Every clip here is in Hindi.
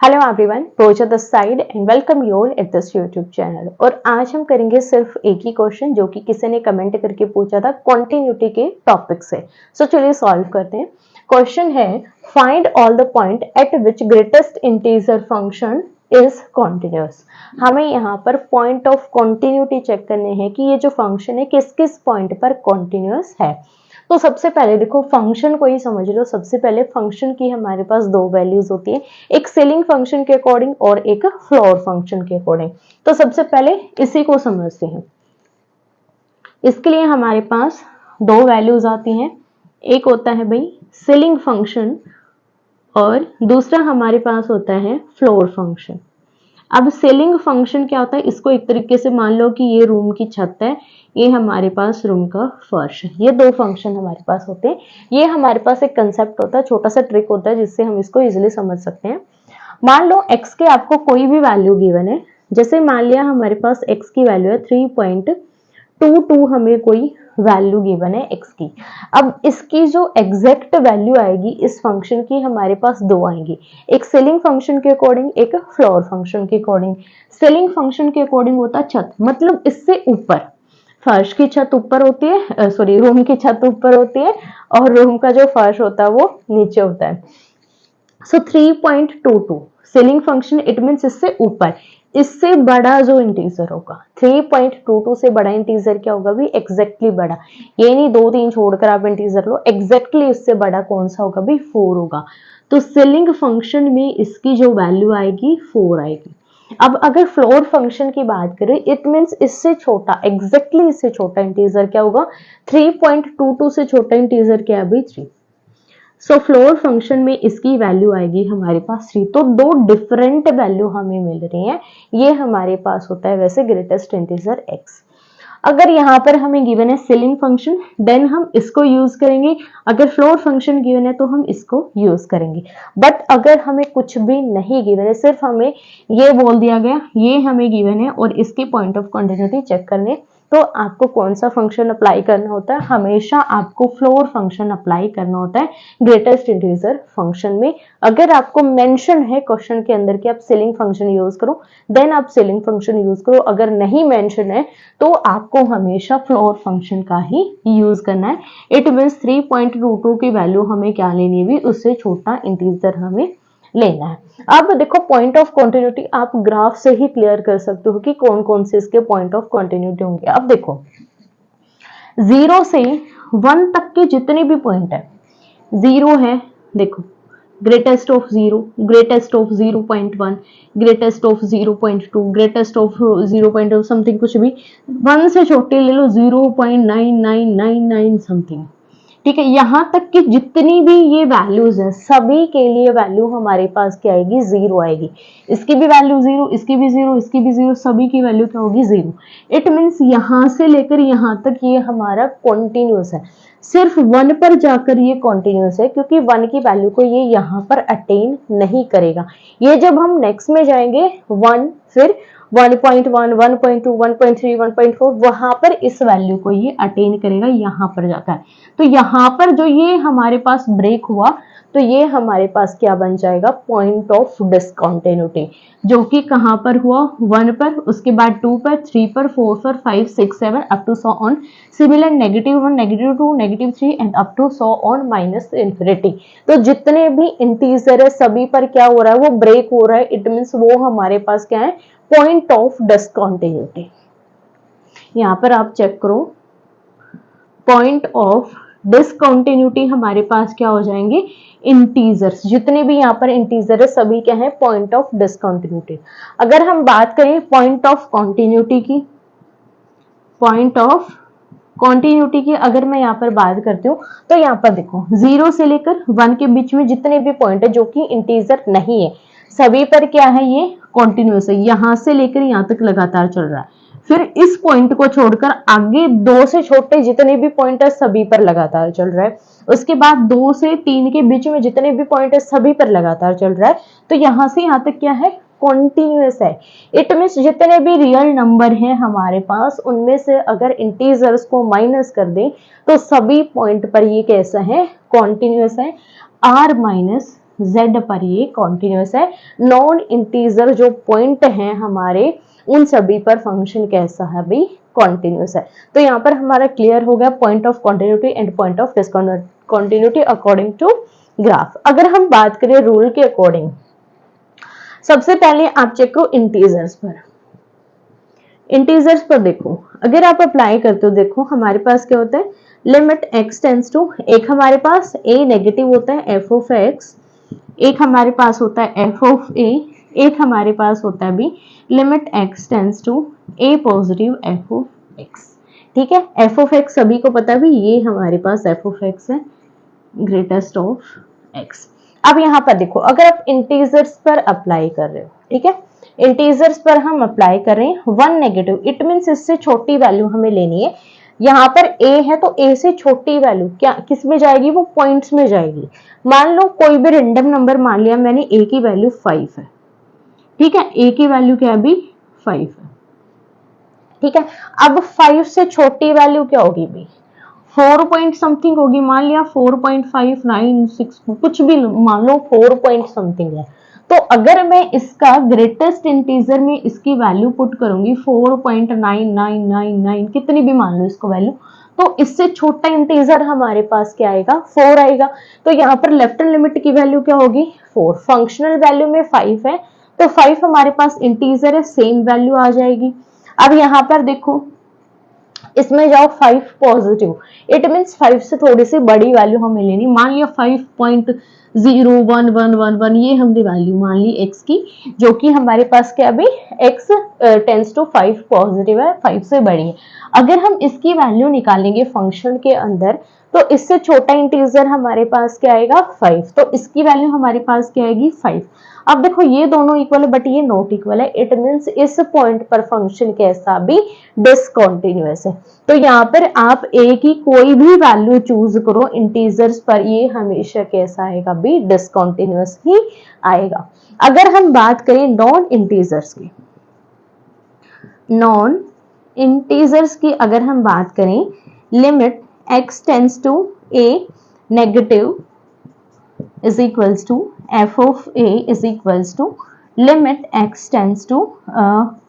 हेलो एवरीवन, प्रोजा the side and welcome you all at this YouTube channel. और आज हम करेंगे सिर्फ एक ही क्वेश्चन जो कि किसी ने कमेंट करके पूछा था कॉन्टिन्यूटी के टॉपिक से। सो चलिए सॉल्व करते हैं। क्वेश्चन है find all the point eight which greatest integer function is continuous. हमें यहाँ पर पॉइंट ऑफ कॉन्टिन्यूटी चेक करने हैं कि ये जो फंक्शन है किस किस पॉइंट पर कॉन्टिन्यूअस है। तो सबसे पहले देखो फंक्शन को ही समझ लो। सबसे पहले फंक्शन की हमारे पास दो वैल्यूज होती है, एक सीलिंग फंक्शन के अकॉर्डिंग और एक फ्लोर फंक्शन के अकॉर्डिंग। तो सबसे पहले इसी को समझते हैं। इसके लिए हमारे पास दो वैल्यूज आती हैं, एक होता है भाई सीलिंग फंक्शन और दूसरा हमारे पास होता है फ्लोर फंक्शन। अब सीलिंग फंक्शन क्या होता है, इसको एक तरीके से मान लो कि ये रूम की छत है, ये हमारे पास रूम का फर्श है। ये दो फंक्शन हमारे पास होते हैं। ये हमारे पास एक कंसेप्ट होता है, छोटा सा ट्रिक होता है जिससे हम इसको इजीली समझ सकते हैं। मान लो x के आपको कोई भी वैल्यू गिवन है, जैसे मान लिया हमारे पास x की वैल्यू है 3.22, हमें कोई वैल्यू गिवन है x की। अब इसकी जो एग्जैक्ट वैल्यू आएगी इस फंक्शन की हमारे पास दो आएंगी, एक सीलिंग फंक्शन के अकॉर्डिंग, एक फ्लोर फंक्शन के अकॉर्डिंग। सीलिंग फंक्शन के अकॉर्डिंग होता है छत, मतलब इससे ऊपर, फर्श की छत ऊपर होती है, सॉरी रूम की छत ऊपर होती है और रूम का जो फर्श होता है वो नीचे होता है। सो 3.22 सीलिंग फंक्शन, इट मीन्स इससे ऊपर, इससे बड़ा जो इंटीजर होगा 3.22 से बड़ा इंटीजर क्या होगा भी, एग्जैक्टली बड़ा। ये नहीं 2-3 छोड़कर आप इंटीजर लो, एग्जैक्टली इससे बड़ा कौन सा होगा भी, 4 होगा। तो सीलिंग फंक्शन में इसकी जो वैल्यू आएगी 4 आएगी। अब अगर फ्लोर फंक्शन की बात करें, इट मीन्स इससे छोटा, एग्जैक्टली इससे छोटा इंटीजर क्या होगा, 3.22 से छोटा इंटीजर क्या है भाई, 3। सो फ्लोर फंक्शन में इसकी वैल्यू आएगी हमारे पास 3। तो दो डिफरेंट वैल्यू हमें मिल रही हैं। ये हमारे पास होता है वैसे ग्रेटेस्ट इंटीजर x। अगर यहाँ पर हमें गिवन है सीलिंग फंक्शन, देन हम इसको यूज करेंगे। अगर फ्लोर फंक्शन गिवन है तो हम इसको यूज करेंगे। बट अगर हमें कुछ भी नहीं गिवन है, सिर्फ हमें ये बोल दिया गया ये हमें गिवन है और इसके पॉइंट ऑफ कॉन्टिन्यूटी चेक करने, तो आपको कौन सा फंक्शन अप्लाई करना होता है, हमेशा आपको फ्लोर फंक्शन अप्लाई करना होता है ग्रेटेस्ट इंटीजर फंक्शन में। अगर आपको मेंशन है क्वेश्चन के अंदर कि आप सीलिंग फंक्शन यूज करो, देन आप सीलिंग फंक्शन यूज करो। अगर नहीं मेंशन है तो आपको हमेशा फ्लोर फंक्शन का ही यूज करना है। इट मीन्स 3.22 की वैल्यू हमें क्या लेनी है भी, उससे छोटा इंटीजर हमें लेना है। अब देखो पॉइंट ऑफ कॉन्टिन्यूटी आप ग्राफ से ही क्लियर कर सकते हो कि कौन कौन से इसके पॉइंट ऑफ कॉन्टिन्यूटी होंगे। अब देखो 0 से 1 तक के जितने भी पॉइंट है, 0 है, देखो greatest of 0, greatest of 0.1, greatest of 0.2, greatest of 0. Something, कुछ भी 1 से छोटे ले लो, 0.9999 समथिंग, ठीक है। यहां तक कि जितनी भी ये वैल्यूज है सभी के लिए वैल्यू हमारे पास क्या आएगी, 0 आएगी। इसकी भी वैल्यू 0, इसकी भी 0, इसकी भी 0, सभी की वैल्यू क्या होगी, 0। इट मीन्स यहां से लेकर यहां तक ये हमारा कॉन्टिन्यूस है। सिर्फ 1 पर जाकर ये कॉन्टिन्यूस है क्योंकि 1 की वैल्यू को ये यहां पर अटेन नहीं करेगा। ये जब हम नेक्स्ट में जाएंगे 1, फिर 1.1, 1.2, 1.3, 1.4, वहां पर इस वैल्यू को ये अटेन करेगा यहां पर जाकर। तो यहां पर जो ये हमारे पास ब्रेक हुआ, तो ये हमारे पास क्या बन जाएगा, पॉइंट ऑफ डिसकंटिन्यूटी, जो कि कहां पर हुआ, 1 पर, उसके बाद 2 पर, 3 पर, 4 पर, 5, 6, 7 up to so on. Similar -1, -2, -3 and up to so on -minus infinity. तो जितने भी इंटीजर है सभी पर क्या हो रहा है, वो ब्रेक हो रहा है। इट मीन्स वो हमारे पास क्या है, पॉइंट ऑफ डिसकंटिन्यूटी। यहां पर आप चेक करो, पॉइंट ऑफ डिसकंटिन्यूटी हमारे पास क्या हो जाएंगे, इंटीजर्स, जितने भी यहाँ पर इंटीजर है सभी क्या है, पॉइंट ऑफ डिसकंटिन्यूटी। अगर हम बात करें पॉइंट ऑफ कॉन्टिन्यूटी की, पॉइंट ऑफ कॉन्टिन्यूटी की अगर मैं यहाँ पर बात करती हूँ, तो यहाँ पर देखो 0 से लेकर 1 के बीच में जितने भी पॉइंट है जो कि इंटीजर नहीं है, सभी पर क्या है, ये कॉन्टिन्यूस है, यहां से लेकर यहां तक लगातार चल रहा है। फिर इस पॉइंट को छोड़कर आगे 2 से छोटे जितने भी पॉइंट है सभी पर लगातार चल रहा है। उसके बाद 2 से 3 के बीच में जितने भी पॉइंट है सभी पर लगातार चल रहा है। तो यहां से यहां तक क्या है, कॉन्टिन्यूस है। इट मीन्स जितने भी रियल नंबर हैं हमारे पास, उनमें से अगर इंटीजर्स को माइनस कर दें तो सभी पॉइंट पर ये कैसा है, कॉन्टिन्यूस है। r - z पर ये कॉन्टिन्यूस है। नॉन इंटीजर जो पॉइंट हैं हमारे उन सभी पर फंक्शन कैसा है भाई, कॉन्टिन्यूस है। तो यहाँ पर हमारा क्लियर हो गया point of continuity and point of discontinuity according to graph. अगर हम बात करें रूल के अकॉर्डिंग, सबसे पहले आप चेक करो इंटीजर्स पर। इंटीजर्स पर देखो, अगर आप अप्लाई करते हो, देखो हमारे पास क्या होता है, लिमिट x टेंस टू, एक हमारे पास a नेगेटिव होता है f ऑफ x, एक हमारे पास होता है f ऑफ a, एक हमारे पास होता है भी limit x tends to a positive f of x। ठीक है, f ऑफ x सभी को पता है भी, ये हमारे पास f ऑफ x है ग्रेटेस्ट ऑफ x। अब यहाँ पर देखो, अगर आप इंटीजर्स पर अप्लाई कर रहे हो, ठीक है, इंटीजर्स पर हम अप्लाई कर रहे हैं 1 नेगेटिव, इट मींस इससे छोटी वैल्यू हमें लेनी है। यहाँ पर a है तो a से छोटी वैल्यू क्या किस में जाएगी, वो पॉइंट्स में जाएगी। मान लो कोई भी रैंडम नंबर मान लिया मैंने, a की वैल्यू 5 है, ठीक है, a की वैल्यू क्या है अभी 5 है, ठीक है। अब 5 से छोटी वैल्यू क्या होगी भी, 4 पॉइंट समथिंग होगी, मान लिया 4.596 कुछ भी मान लो 4 पॉइंट समथिंग है। तो अगर मैं इसका ग्रेटेस्ट इंटीजर में इसकी वैल्यू पुट करूंगी 4.9999 कितनी भी मान लो इसको वैल्यू, तो इससे छोटा इंटीजर हमारे पास क्या आएगा, 4 आएगा। तो यहाँ पर लेफ्ट लिमिट की वैल्यू क्या होगी 4, फंक्शनल वैल्यू में 5 है तो 5 हमारे पास इंटीजर है, सेम वैल्यू आ जाएगी। अब यहाँ पर देखो, इसमें जाओ 5 पॉजिटिव, इट मींस 5 से थोड़ी सी बड़ी वैल्यू हमें लेनी, मान लिया 5.01111 ये हमने वैल्यू मान ली x की, जो कि हमारे पास क्या अभी x टेंस टू 5 पॉजिटिव है, 5 से बड़ी है। अगर हम इसकी वैल्यू निकालेंगे फंक्शन के अंदर, तो इससे छोटा इंटीजर हमारे पास क्या आएगा 5, तो इसकी वैल्यू हमारे पास क्या आएगी 5। अब देखो ये दोनों इक्वल है बट ये नॉट इक्वल है, इट मींस इस पॉइंट पर फंक्शन कैसा भी डिसकंटीन्यूअस है। तो यहाँ पर आप a की कोई भी वैल्यू चूज करो इंटीजर्स पर, ये हमेशा कैसा आएगा भी डिसकंटीन्यूअस ही आएगा। अगर हम बात करें नॉन इंटीजर्स की अगर हम बात करें, limit x tends to a negative is equals to f of a is equals to limit x tends to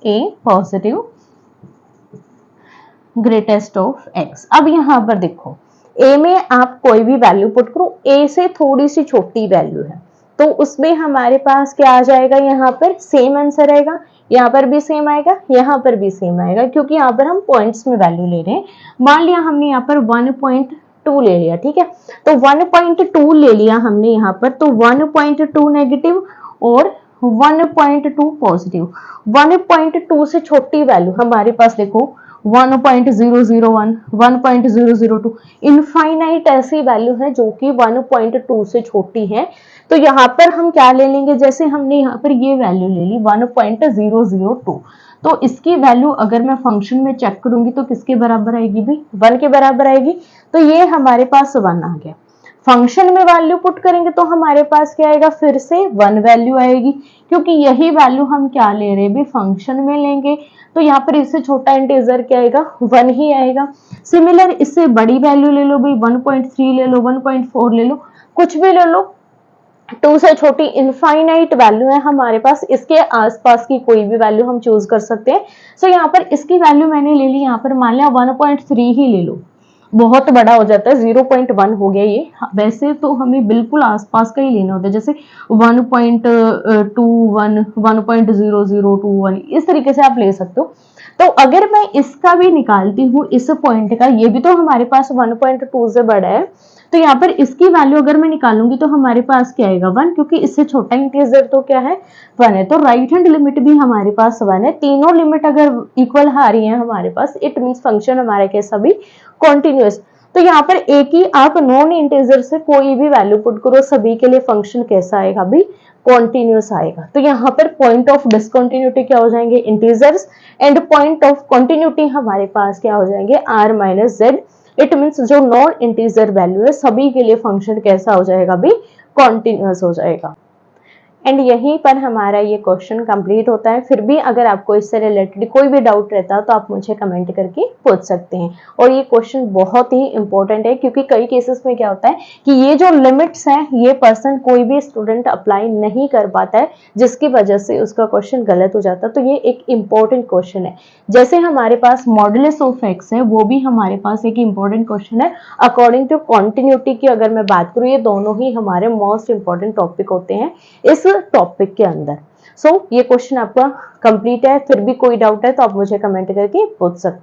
a positive greatest of x। अब यहाँ पर देखो a में आप कोई भी वैल्यू पुट करो, a से थोड़ी सी छोटी वैल्यू है तो उसमें हमारे पास क्या आ जाएगा, यहाँ पर सेम आंसर आएगा, यहाँ पर भी सेम आएगा, यहाँ पर भी सेम आएगा, क्योंकि यहाँ पर हम पॉइंट्स में वैल्यू ले रहे हैं। मान लिया हमने यहाँ पर 1.2 ले लिया, ठीक है, तो 1.2 ले लिया हमने यहाँ पर, तो 1.2 नेगेटिव और 1.2 पॉजिटिव। 1.2 से छोटी वैल्यू हमारे पास देखो 1.001, 1.002, इनफाइनाइट ऐसी वैल्यू है जो कि 1.2 से छोटी है। तो यहाँ पर हम क्या ले लेंगे, जैसे हमने यहाँ पर ये वैल्यू ले ली 1.002, तो इसकी वैल्यू अगर मैं फंक्शन में चेक करूंगी तो किसके बराबर आएगी भी 1 के बराबर आएगी। तो ये हमारे पास 1 आ गया। फंक्शन में वैल्यू पुट करेंगे तो हमारे पास क्या आएगा, फिर से 1 वैल्यू आएगी, क्योंकि यही वैल्यू हम क्या ले रहे हैं भी फंक्शन में लेंगे। तो यहाँ पर इससे छोटा इंटीजर क्या आएगा 1 ही आएगा। सिमिलर इससे बड़ी वैल्यू ले लो भाई, 1.3 ले लो, 1.4 ले लो, कुछ भी ले लो, 2 से छोटी इनफाइनाइट वैल्यू है हमारे पास, इसके आसपास की कोई भी वैल्यू हम चूज कर सकते हैं। सो यहाँ पर इसकी वैल्यू मैंने ले ली, यहाँ पर मान लिया 1.3 ही ले लो, बहुत बड़ा हो जाता है, 0.1 हो गया ये। वैसे तो हमें बिल्कुल आसपास का ही लेना होता है, जैसे 1.21, 1.0021, इस तरीके से आप ले सकते हो। तो अगर मैं इसका भी निकालती हूँ इस पॉइंट का, ये भी तो हमारे पास 1.2 से बड़ा है, तो यहाँ पर इसकी वैल्यू अगर मैं निकालूंगी तो हमारे पास क्या आएगा 1, क्योंकि इससे छोटा इंटीजर तो क्या है 1 है। तो राइट हैंड लिमिट भी हमारे पास 1 है। तीनों लिमिट अगर इक्वल आ रही है हमारे पास, इट मींस फंक्शन हमारे कैसा भी कॉन्टिन्यूअस। तो यहाँ पर एक ही आप नॉन इंटीजर से कोई भी वैल्यू पुट करो, सभी के लिए फंक्शन कैसा आएगा भी कॉन्टिन्यूअस आएगा। तो यहाँ पर पॉइंट ऑफ डिसकंटिन्यूटी क्या हो जाएंगे integers, and point of continuity हमारे पास क्या हो जाएंगे r minus Z. It means जो नॉन इंटीजर वैल्यू है सभी के लिए फंक्शन कैसा हो जाएगा भी कॉन्टिन्यूअस हो जाएगा। एंड यहीं पर हमारा ये क्वेश्चन कंप्लीट होता है। फिर भी अगर आपको इससे रिलेटेड कोई भी डाउट रहता है तो आप मुझे कमेंट करके पूछ सकते हैं। और ये क्वेश्चन बहुत ही इंपॉर्टेंट है, क्योंकि कई केसेस में क्या होता है कि ये जो लिमिट्स हैं ये पर्सन कोई भी स्टूडेंट अप्लाई नहीं कर पाता है, जिसकी वजह से उसका क्वेश्चन गलत हो जाता है। तो ये एक इंपॉर्टेंट क्वेश्चन है। जैसे हमारे पास मॉडुलस ऑफ एक्स है, वो भी हमारे पास एक इंपॉर्टेंट क्वेश्चन है। अकॉर्डिंग टू कॉन्टिन्यूटी की अगर मैं बात करूँ, ये दोनों ही हमारे मोस्ट इंपॉर्टेंट टॉपिक होते हैं इस टॉपिक के अंदर। सो ये क्वेश्चन आपका कंप्लीट है। फिर भी कोई डाउट है तो आप मुझे कमेंट करके पूछ सकते हैं।